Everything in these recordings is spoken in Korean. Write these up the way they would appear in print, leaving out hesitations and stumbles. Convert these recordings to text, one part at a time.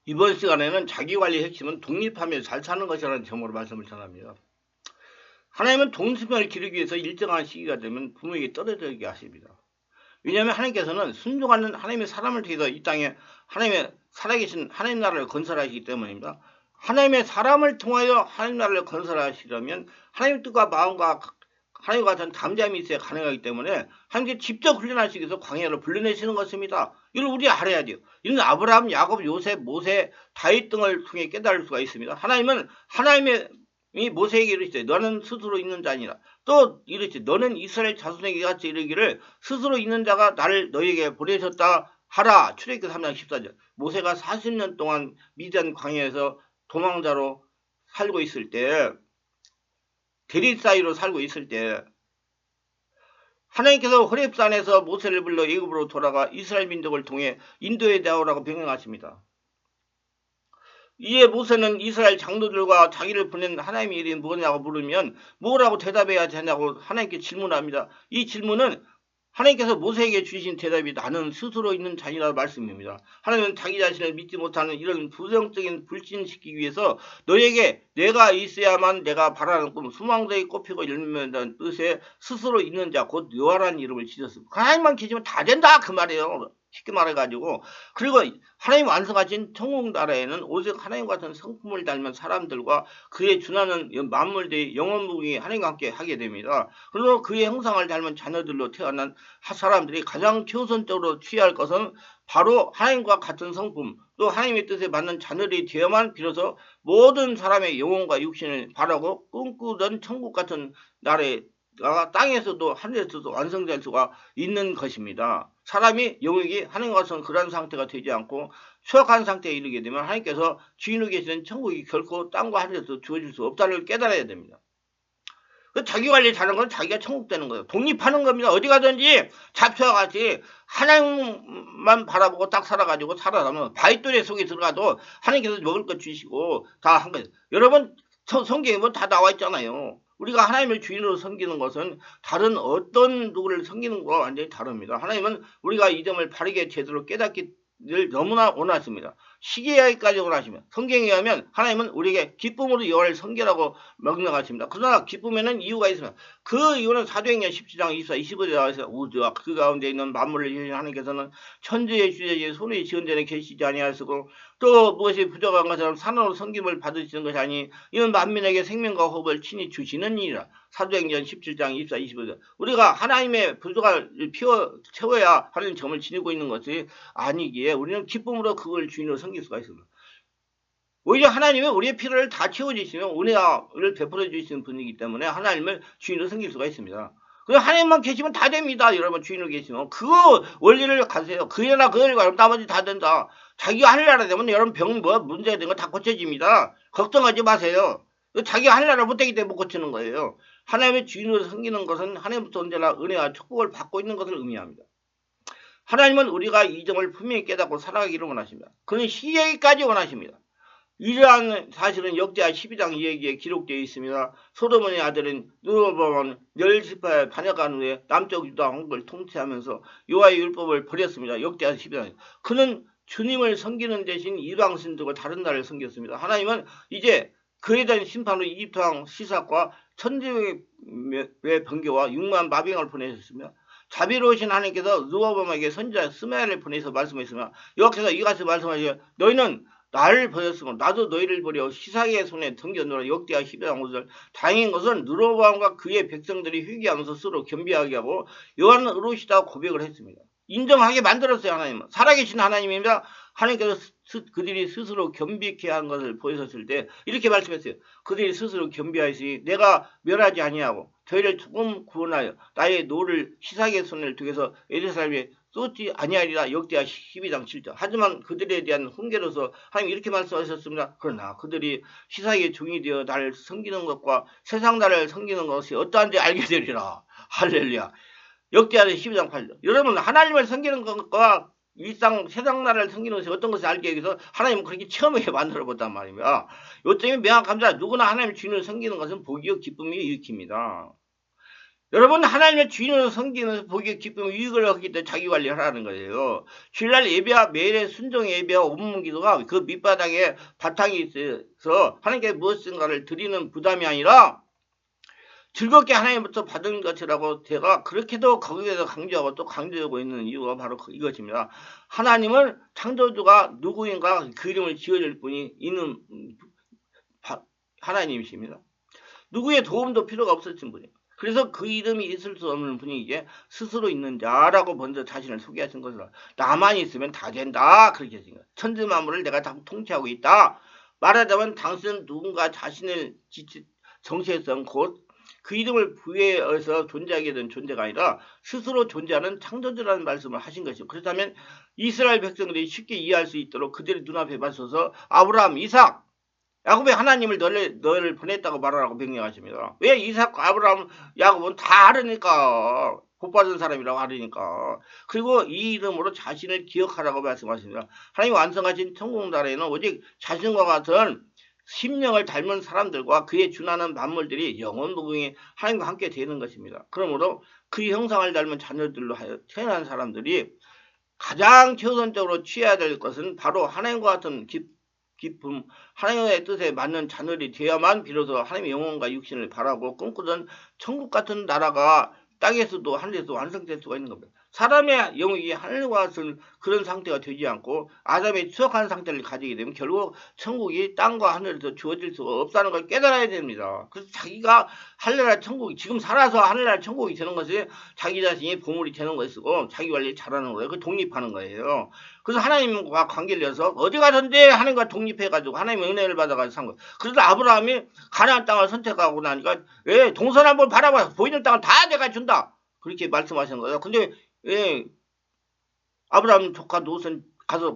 이번 시간에는 자기관리의 핵심은 독립하며 잘 사는 것이라는 점으로 말씀을 전합니다. 하나님은 독립을 기르기 위해서 일정한 시기가 되면 부모에게 떨어지게 하십니다. 왜냐하면 하나님께서는 순종하는 하나님의 사람을 통해서 이 땅에 하나님의 살아계신 하나님 나라를 건설하시기 때문입니다. 하나님의 사람을 통하여 하나님 나라를 건설하시려면 하나님 뜻과 마음과 하나님과 같은 담대함이 있어야 가능하기 때문에 하나님께 직접 훈련하시기 위해서 광야를 불러내시는 것입니다. 이걸 우리가 알아야 돼요. 이는 아브라함, 야곱, 요셉, 모세, 다윗 등을 통해 깨달을 수가 있습니다. 하나님은 이 모세에게 이르시되 너는 스스로 있는 자니라. 또 이르시되 너는 이스라엘 자손에게 같이 이르기를 스스로 있는 자가 나를 너희에게 보내셨다 하라. 출애굽기 3장 14절. 모세가 40년 동안 미디안 광야에서 도망자로 살고 있을 때, 대리 사이로 살고 있을 때 하나님께서 호렙산에서 모세를 불러 애굽으로 돌아가 이스라엘 민족을 통해 인도에 나오라고 명령하십니다. 이에 모세는 이스라엘 장로들과 자기를 보낸 하나님의 일이 뭐냐고 물으면 뭐라고 대답해야 되냐고 하나님께 질문합니다. 이 질문은 하나님께서 모세에게 주신 대답이 나는 스스로 있는 자니라 말씀입니다. 하나님은 자기 자신을 믿지 못하는 이런 부정적인 불신시키기 위해서 너에게 내가 있어야만 내가 바라는 꿈 수망대에 꼽히고 열매된다는 뜻에 스스로 있는 자 곧 여호와라는 이름을 지었습니다. 하나님만 계시면 다 된다 그 말이에요. 쉽게 말해가지고. 그리고 하나님 완성하신 천국 나라에는 오직 하나님 같은 성품을 닮은 사람들과 그에 준하는 만물들이 영원무궁히 하나님과 함께 하게 됩니다. 그리고 그의 형상을 닮은 자녀들로 태어난 사람들이 가장 최우선적으로 취할 것은 바로 하나님과 같은 성품, 또 하나님의 뜻에 맞는 자녀들이 되어야만 비로소 모든 사람의 영혼과 육신을 바라고 꿈꾸던 천국 같은 나라에 땅에서도 하늘에서도 완성될 수가 있는 것입니다. 사람이 영역이 하나님과 같은 그런 상태가 되지 않고 추악한 상태에 이르게 되면 하나님께서 주인으로 계시는 천국이 결코 땅과 하늘에서 주어질 수 없다는 걸 깨달아야 됩니다. 그 자기 관리 잘하는 건 자기가 천국 되는 거예요. 독립하는 겁니다. 어디 가든지 잡초와 같이 하나님만 바라보고 딱 살아가지고 살아가면 바위돌에 속에 들어가도 하나님께서 먹을 것 주시고 다 한 거예요. 여러분 성경에 뭐 다 나와 있잖아요. 우리가 하나님을 주인으로 섬기는 것은 다른 어떤 누구를 섬기는 것과 완전히 다릅니다. 하나님은 우리가 이 점을 바르게 제대로 깨닫기를 너무나 원하십니다. 시기하기까지 원하십니다. 성경에 의하면 하나님은 우리에게 기쁨으로 여호와를 섬기라고 명령하십니다. 그러나 기쁨에는 이유가 있습니다. 그 이유는 사도행전 17장 24, 25절에 나와서 우주와 그 가운데 있는 만물을 지으신 하나님께서는 천지의 주제지 손의 지은 전에 계시지 아니하시고 또 무엇이 부족한 것처럼 산으로 섬김을 받으시는 것이 아니 이는 만민에게 생명과 호흡을 친히 주시는 일이라. 사도행전 17장 24, 25절. 우리가 하나님의 부족을 채워야 하는 점을 지니고 있는 것이 아니기에 우리는 기쁨으로 그걸 주인으로 섬길 수가 있습니다. 오히려 하나님은 우리의 필요를 다 채워주시면 은혜를 베풀어 주시는 분이기 때문에 하나님을 주인으로 섬길 수가 있습니다. 그 하나님만 계시면 다 됩니다. 여러분 주인으로 계시면 그 원리를 가세요. 그애나 그애를 가면 나머지 다 된다. 자기가 하늘나라 되면 여러분 문제가 된 거 다 고쳐집니다. 걱정하지 마세요. 자기가 하늘나라 못되기 때문에 못 고치는 거예요. 하나님의 주인으로 섬기는 것은 하나님부터 언제나 은혜와 축복을 받고 있는 것을 의미합니다. 하나님은 우리가 이 점을 분명히 깨닫고 살아가기를 원하십니다. 그는 시에기까지 원하십니다. 이러한 사실은 역대하 12장 이야기에 기록되어 있습니다. 소로몬의 아들인 르호보암은 열지파에 반역한 후에 남쪽 유다 왕국을 통치하면서 여호와의 율법을 버렸습니다. 역대하 12장. 그는 주님을 섬기는 대신 이방 신들과 다른 나라를 섬겼습니다. 하나님은 이제 그에 대한 심판으로 이집트 왕 시삭과 천지의 번개와 6만 마병을 보내셨습니다. 자비로우신 하나님께서 르호보암에게 선지자 스마엘을 보내서 말씀하셨습니다. 여호와께서 이같이 말씀하시되 너희는 나를 버렸으면 나도 너희를 버려 시삭의 손에 던져놓으라. 역대하 12장 5절. 다행인 것은 르호보암과 그의 백성들이 회개하면서 스스로 겸비하게 하고 여호와는 의로우시다고 고백을 했습니다. 인정하게 만들었어요. 하나님은 살아계신 하나님입니다. 하나님께서 그들이 스스로 겸비케 한 것을 보이셨을 때 이렇게 말씀했어요. 그들이 스스로 겸비하시니 내가 멸하지 아니하고 저희를 조금 구원하여 나의 노를 시삭의 손을 두게서 에르사람에 쏟지 아니하리라. 역대하 12장 7절. 하지만 그들에 대한 훈계로서 하나님 이렇게 말씀하셨습니다. 그러나 그들이 시삭의 종이 되어 나를 섬기는 것과 세상 나라를 섬기는 것이 어떠한지 알게 되리라. 할렐루야. 역대하 12장 8절. 여러분 하나님을 섬기는 것과 세상 나라를 섬기는 것이 어떤 것을 알기 위해서 하나님은 그렇게 체험하게 만들어 봤단 말입니다. 요점이 명확합니다. 누구나 하나님의 주인을 섬기는 것은 복이요 기쁨이 일으킵니다. 여러분 하나님의 주인으로 섬기면서 복의 기쁨 유익을 얻기 때문에 자기관리를 하라는 거예요. 주일날 예배와 매일의 순종 예배와 온문기도가 그 밑바닥에 바탕이 있어서 하나님께 무엇인가를 드리는 부담이 아니라 즐겁게 하나님부터 받은 것이라고 제가 그렇게도 거기에서 강조하고 또 강조하고 있는 이유가 바로 이것입니다. 하나님은 창조주가 누구인가 그 이름을 지어줄 분이 있는 하나님이십니다. 누구의 도움도 필요가 없었던 분이에요. 그래서 그 이름이 있을 수 없는 분이 이제 스스로 있는 자라고 먼저 자신을 소개하신 것으로 나만 있으면 다 된다 그렇게 하신 거예요. 천지 만물을 내가 다 통치하고 있다. 말하자면 당신은 누군가 자신을 정체성 곧 그 이름을 부여해서 존재하게 된 존재가 아니라 스스로 존재하는 창조주라는 말씀을 하신 것이죠. 그렇다면 이스라엘 백성들이 쉽게 이해할 수 있도록 그들의 눈앞에 맞서서 아브라함, 이삭, 야곱의 하나님을 너를 보냈다고 말하라고 명령하십니다. 왜 이삭, 아브라함, 야곱은 다 알으니까. 복받은 사람이라고 하니까. 그리고 이 이름으로 자신을 기억하라고 말씀하십니다. 하나님 완성하신 천국나라에는 오직 자신과 같은 심령을 닮은 사람들과 그에 준하는 만물들이 영원무궁히 하나님과 함께 되는 것입니다. 그러므로 그 형상을 닮은 자녀들로 하여 태어난 사람들이 가장 최우선적으로 취해야 될 것은 바로 하나님과 같은 기쁨, 하나님의 뜻에 맞는 자녀들이 되어야만 비로소 하나님의 영혼과 육신을 바라고 꿈꾸던 천국 같은 나라가 땅에서도 하늘에서 완성될 수가 있는 겁니다. 사람의 영혼이 하늘과 같은 그런 상태가 되지 않고 아담의 추억한 상태를 가지게 되면 결국 천국이 땅과 하늘에서 주어질 수가 없다는 걸 깨달아야 됩니다. 그래서 자기가 하늘나라 천국이 지금 살아서 하늘나라 천국이 되는 것이 자기 자신이 보물이 되는 것이고 자기 관리 잘하는 거예요. 그 독립하는 거예요. 그래서 하나님과 관계를 해서 어디 가든지 하나님과 독립해가지고 하나님의 은혜를 받아가지고 산 거예요. 그래서 아브라함이 가나안 땅을 선택하고 나니까 왜 동서남북을 바라봐 보이는 땅을 다 내가 준다 그렇게 말씀하신 거예요. 근데 왜 아브라함 조카 롯은 가서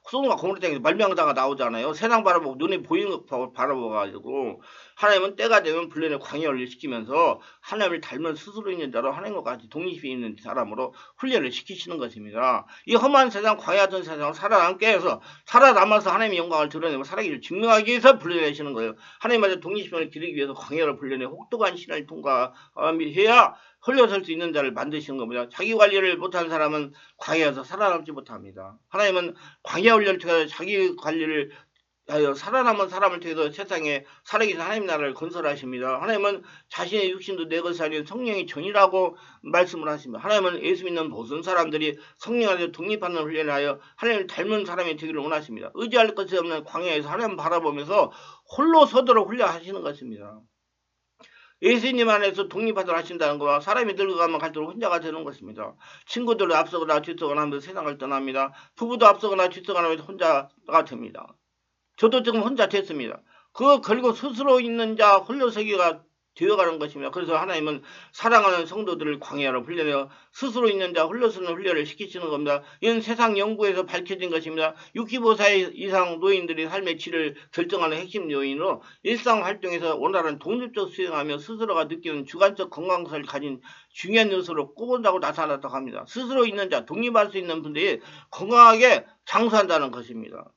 소돔과 고모라 땅에서 말미암다가 나오잖아요. 세상 바라보고 눈에 보이는 거 바라보가지고 하나님은 때가 되면 불륜의 광야를 시키면서 하나님을 닮은 스스로 있는 자로 하나님과 같이 독립이 있는 사람으로 훈련을 시키시는 것입니다. 이 험한 세상 광야던 세상을 살아남게 해서 살아남아서 하나님의 영광을 드러내고 살아기를 증명하기 위해서 불러내시는 거예요. 하나님마저 독립심을 기르기 위해서 광야를 불러내 혹독한 신을 통과해야 흘러설 수 있는 자를 만드시는 겁니다. 자기 관리를 못한 사람은 광야에서 살아남지 못합니다. 하나님은 광야 훈련을 통해서 자기 관리를 하여 살아남은 사람을 통해서 세상에 살아계신 하나님 나라를 건설하십니다. 하나님은 자신의 육신도 내 것이 아닌 성령이 전이라고 말씀을 하십니다. 하나님은 예수 믿는 모든 사람들이 성령 안에서 독립하는 훈련을 하여 하나님을 닮은 사람이 되기를 원하십니다. 의지할 것이 없는 광야에서 하나님 바라보면서 홀로 서도록 훈련하시는 것입니다. 예수님 안에서 독립하도록 하신다는 것과 사람이 늙어가면 갈수록 혼자가 되는 것입니다. 친구들도 앞서거나 뒤서거나 하면서 세상을 떠납니다. 부부도 앞서거나 뒤서거나 하면서 혼자가 됩니다. 저도 지금 혼자 됐습니다. 그리고 스스로 있는 자 홀로서기가 되어가는 것입니다. 그래서 하나님은 사랑하는 성도들을 광야로 훈련해요. 스스로 있는 자 홀로서는 훈련을 시키시는 겁니다. 이는 세상 연구에서 밝혀진 것입니다. 65세 이상 노인들이 삶의 질을 결정하는 핵심 요인으로 일상 활동에서 원활한 독립적 수행하며 스스로가 느끼는 주관적 건강성을 가진 중요한 요소로 꼽은다고 나타났다고 합니다. 스스로 있는 자, 독립할 수 있는 분들이 건강하게 장수한다는 것입니다.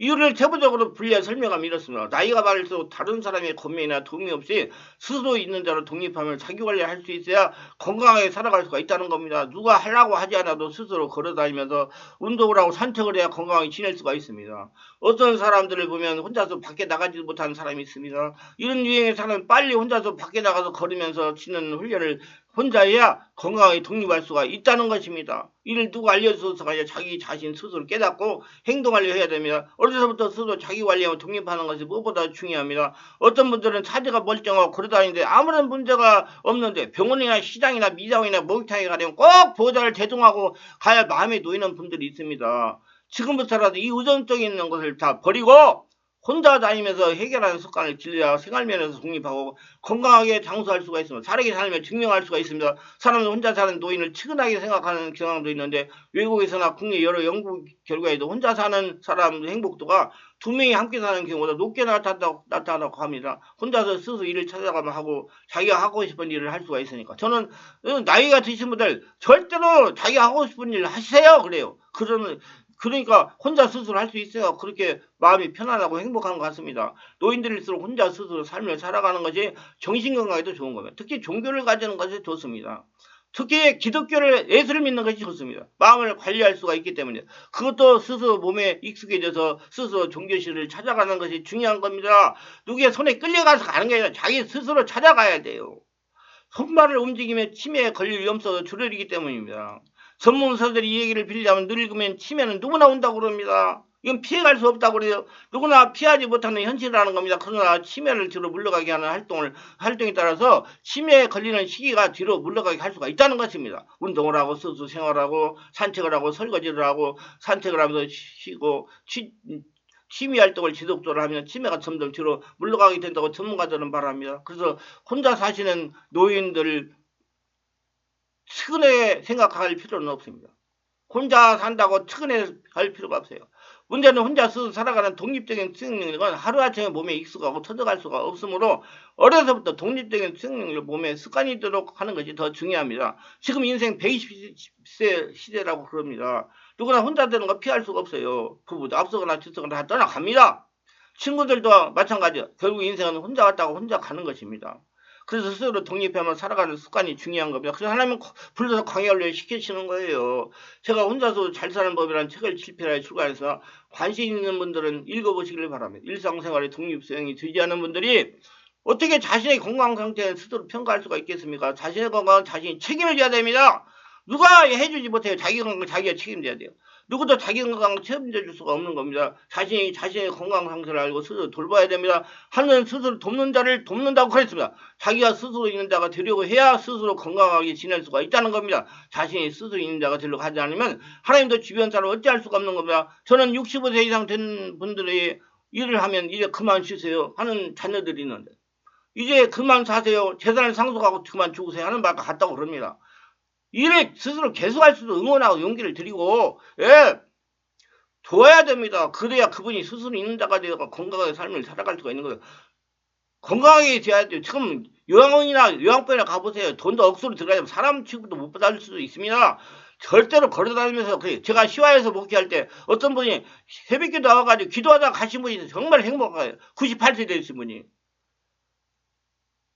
이유를 세부적으로 분리해 설명하면 이렇습니다. 나이가 많을수록 다른 사람의 권면이나 도움이 없이 스스로 있는 자로 독립하면 자기관리를 할 수 있어야 건강하게 살아갈 수가 있다는 겁니다. 누가 하려고 하지 않아도 스스로 걸어다니면서 운동을 하고 산책을 해야 건강하게 지낼 수가 있습니다. 어떤 사람들을 보면 혼자서 밖에 나가지도 못하는 사람이 있습니다. 이런 유행의 사람은 빨리 혼자서 밖에 나가서 걸으면서 치는 훈련을 혼자 해야 건강하게 독립할 수가 있다는 것입니다. 이를 누가 알려줘서가 아니라 자기 자신 스스로 깨닫고 행동하려 해야 됩니다. 어려서부터 스스로 자기 관리하고 독립하는 것이 무엇보다 중요합니다. 어떤 분들은 차지가 멀쩡하고 걸어다니는데 아무런 문제가 없는데 병원이나 시장이나 미장이나 목욕탕에 가려면 꼭 보호자를 대동하고 가야 마음에 놓이는 분들이 있습니다. 지금부터라도 이 의존적인 것을 다 버리고 혼자 다니면서 해결하는 습관을 길러야 생활면에서 독립하고 건강하게 장수할 수가 있습니다. 살아계 삶을 증명할 수가 있습니다. 사람은 혼자 사는 노인을 측은하게 생각하는 경향도 있는데 외국에서나 국내 여러 연구 결과에도 혼자 사는 사람 행복도가 두 명이 함께 사는 경우보다 높게 나타난다고 합니다. 혼자서 스스로 일을 찾아가면 하고 자기가 하고 싶은 일을 할 수가 있으니까. 저는 나이가 드신 분들 절대로 자기가 하고 싶은 일을 하세요 그래요. 그러면 그러니까 혼자 스스로 할 수 있어야 그렇게 마음이 편안하고 행복한 것 같습니다. 노인들일수록 혼자 스스로 삶을 살아가는 것이 정신건강에도 좋은 겁니다. 특히 종교를 가지는 것이 좋습니다. 특히 기독교를 예수를 믿는 것이 좋습니다. 마음을 관리할 수가 있기 때문에 그것도 스스로 몸에 익숙해져서 스스로 종교실을 찾아가는 것이 중요한 겁니다. 누구의 손에 끌려가서 가는 게 아니라 자기 스스로 찾아가야 돼요. 손발을 움직이면 치매에 걸릴 위험성도 줄어들기 때문입니다. 전문서들이 이 얘기를 빌리자면 늙으면 치매는 누구나 온다고 그럽니다. 이건 피해갈 수 없다고 그래요. 누구나 피하지 못하는 현실이라는 겁니다. 그러나 치매를 뒤로 물러가게 하는 활동에 따라서 치매에 걸리는 시기가 뒤로 물러가게 할 수가 있다는 것입니다. 운동을 하고 스스로 생활하고 산책을 하고 설거지를 하고 산책을 하면서 쉬고 취미 활동을 지속적으로 하면 치매가 점점 뒤로 물러가게 된다고 전문가들은 말합니다. 그래서 혼자 사시는 노인들 측은하게 생각할 필요는 없습니다. 혼자 산다고 측은해 할 필요가 없어요. 문제는 혼자 스스로 살아가는 독립적인 수행 능력은 하루아침에 몸에 익숙하고 터득할 수가 없으므로 어려서부터 독립적인 수행 능력을 몸에 습관이 되도록 하는 것이 더 중요합니다. 지금 인생 120세 시대라고 그럽니다. 누구나 혼자 되는 거 피할 수가 없어요. 부부도 앞서거나 뒤서거나 다 떠나갑니다. 친구들도 마찬가지예요. 결국 인생은 혼자 왔다고 혼자 가는 것입니다. 그래서 스스로 독립하며 살아가는 습관이 중요한 겁니다. 그래서 하나님은 불러서 광야를 시키시는 거예요. 제가 혼자서 잘 사는 법이라는 책을 7편에 출간해서 관심 있는 분들은 읽어보시길 바랍니다. 일상생활의 독립수행이 되지 않은 분들이 어떻게 자신의 건강 상태를 스스로 평가할 수가 있겠습니까? 자신의 건강은 자신이 책임을 져야 됩니다. 누가 해주지 못해요. 자기 건강 자기가 책임져야 돼요. 누구도 자기 건강을 책임져 줄 수가 없는 겁니다. 자신의 건강 상태를 알고 스스로 돌봐야 됩니다. 하는 스스로 돕는 자를 돕는다고 그랬습니다. 자기가 스스로 있는 자가 되려고 해야 스스로 건강하게 지낼 수가 있다는 겁니다. 자신이 스스로 있는 자가 되려고 하지 않으면 하나님도 주변 사람을 어찌할 수가 없는 겁니다. 저는 65세 이상 된 분들이 일을 하면 이제 그만 쉬세요 하는 자녀들이 있는데 이제 그만 사세요. 재산을 상속하고 그만 죽으세요 하는 말과 같다고 그럽니다. 일을 스스로 계속할 수도 응원하고 용기를 드리고 도와야 됩니다. 그래야 그분이 스스로 있는 자가 되어 건강하게 삶을 살아갈 수가 있는 거예요. 건강하게 돼야 돼요. 지금 요양원이나 요양병원에 가보세요. 돈도 억수로 들어가면 사람 취급도 못 받을 수도 있습니다. 절대로 걸어다니면서 제가 시화에서 목회할 때 어떤 분이 새벽에 나와가지고 기도하다가 가신 분이 정말 행복해요. 98세 되신 분이.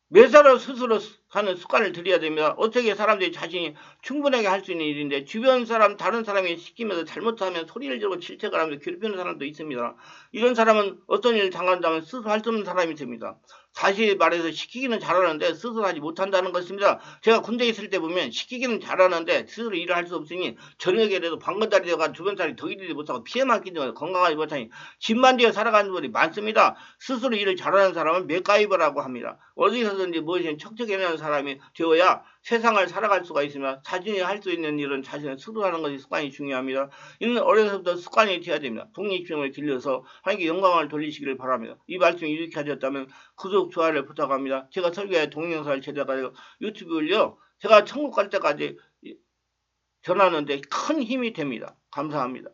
매사로 스스로 하는 습관을 들여야 됩니다. 어떻게 사람들이 자신이 충분하게 할 수 있는 일인데 주변 사람 다른 사람이 시키면서 잘못하면 소리를 지르고 질책을 하면서 괴롭히는 사람도 있습니다. 이런 사람은 어떤 일을 당한다면 스스로 할 수 없는 사람이 됩니다. 다시 말해서 시키기는 잘하는데 스스로 하지 못한다는 것입니다. 제가 군대에 있을 때 보면 시키기는 잘하는데 스스로 일을 할 수 없으니 저녁에라도 방건달이 되어가 주변 사람이 더 일을 못하고 피해만 끼고 건강하지 못하니 집만 되어 살아가는 분이 많습니다. 스스로 일을 잘하는 사람은 맥가이버라고 합니다. 어디서든지 무엇이든 척척해내는 사람이 되어야 세상을 살아갈 수가 있으며 자신이 할 수 있는 일은 자신을 스스로 하는 것이 습관이 중요합니다. 이는 어려서부터 습관이 되어야 됩니다. 독립심을 길러서 하나님께 영광을 돌리시기를 바랍니다. 이 말씀이 이렇게 하셨다면 구독, 좋아요를 부탁합니다. 제가 설교에 동영상을 제작하여 유튜브를요. 제가 천국 갈 때까지 전하는데 큰 힘이 됩니다. 감사합니다.